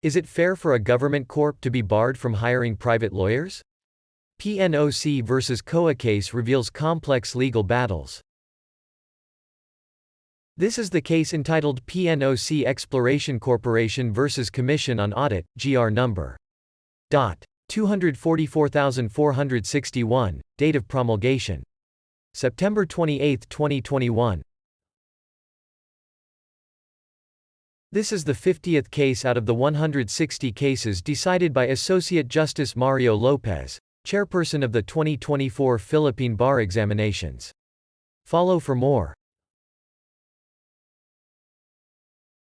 Is it fair for a government corp to be barred from hiring private lawyers? PNOC versus COA case reveals complex legal battles. This is the case entitled PNOC Exploration Corporation versus Commission on Audit, GR number. 244461, date of promulgation. September 28, 2021. This is the 50th case out of the 160 cases decided by Associate Justice Mario Lopez, chairperson of the 2024 Philippine Bar Examinations. Follow for more.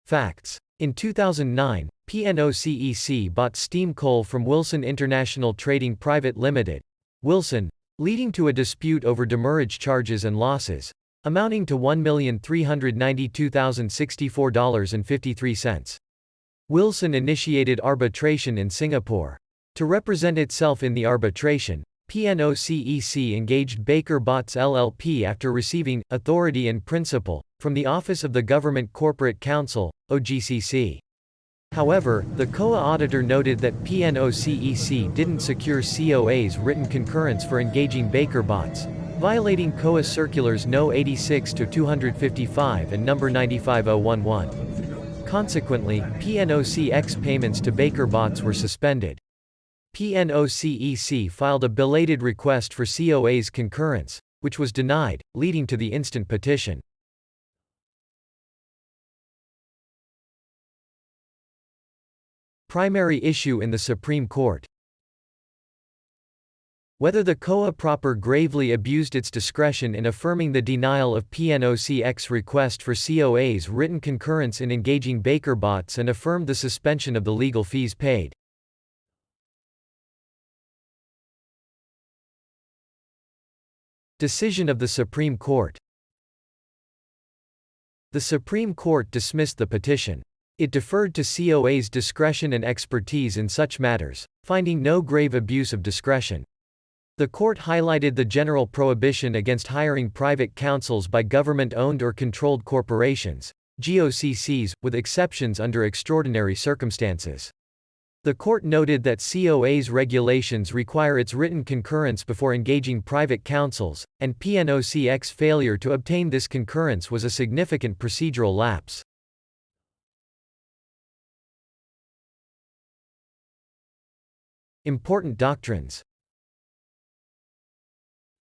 Facts. In 2009, PNOC-EC bought steam coal from Wilson International Trading Private Limited, Wilson, leading to a dispute over demurrage charges and losses, amounting to $1,392,064.53. Wilson initiated arbitration in Singapore. To represent itself in the arbitration, PNOC-EC engaged Botts LLP after receiving authority in principle from the Office of the Government Corporate Counsel, OGCC. However, the COA auditor noted that PNOC-EC didn't secure COA's written concurrence for engaging Botts, violating COA Circulars No. 86-255 and No. 95011. Consequently, PNOC-EC's payments to Botts were suspended. PNOC-EC filed a belated request for COA's concurrence, which was denied, leading to the instant petition. Primary issue in the Supreme Court. Whether the COA proper gravely abused its discretion in affirming the denial of PNOC-EC's request for COA's written concurrence in engaging Botts and affirmed the suspension of the legal fees paid. Decision of the Supreme Court. The Supreme Court dismissed the petition. It deferred to COA's discretion and expertise in such matters, finding no grave abuse of discretion. The court highlighted the general prohibition against hiring private counsels by government-owned or controlled corporations, GOCCs, with exceptions under extraordinary circumstances. The court noted that COA's regulations require its written concurrence before engaging private counsels, and PNOC-EC's failure to obtain this concurrence was a significant procedural lapse. Important doctrines.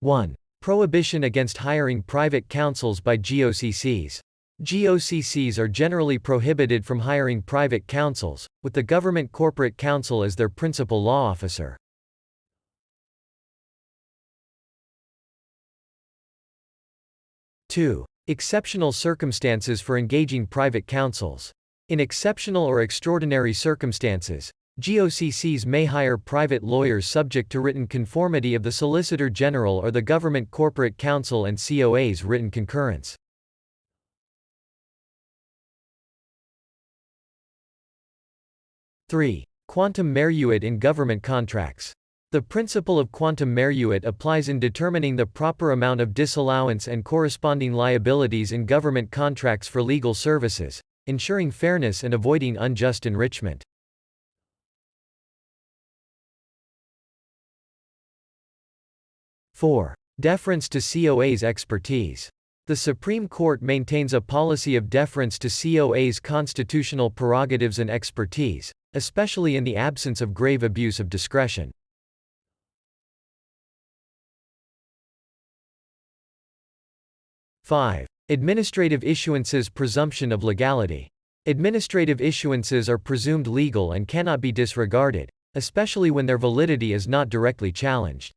1. Prohibition against hiring private counsels by GOCCs. GOCCs are generally prohibited from hiring private counsels, with the government corporate counsel as their principal law officer. 2. Exceptional circumstances for engaging private counsels. In exceptional or extraordinary circumstances, GOCCs may hire private lawyers subject to written conformity of the Solicitor General or the government corporate counsel and COA's written concurrence. 3. Quantum meruit in government contracts. The principle of quantum meruit applies in determining the proper amount of disallowance and corresponding liabilities in government contracts for legal services, ensuring fairness and avoiding unjust enrichment. 4. Deference to COA's expertise. The Supreme Court maintains a policy of deference to COA's constitutional prerogatives and expertise, especially in the absence of grave abuse of discretion. 5. Administrative issuances presumption of legality. Administrative issuances are presumed legal and cannot be disregarded, especially when their validity is not directly challenged.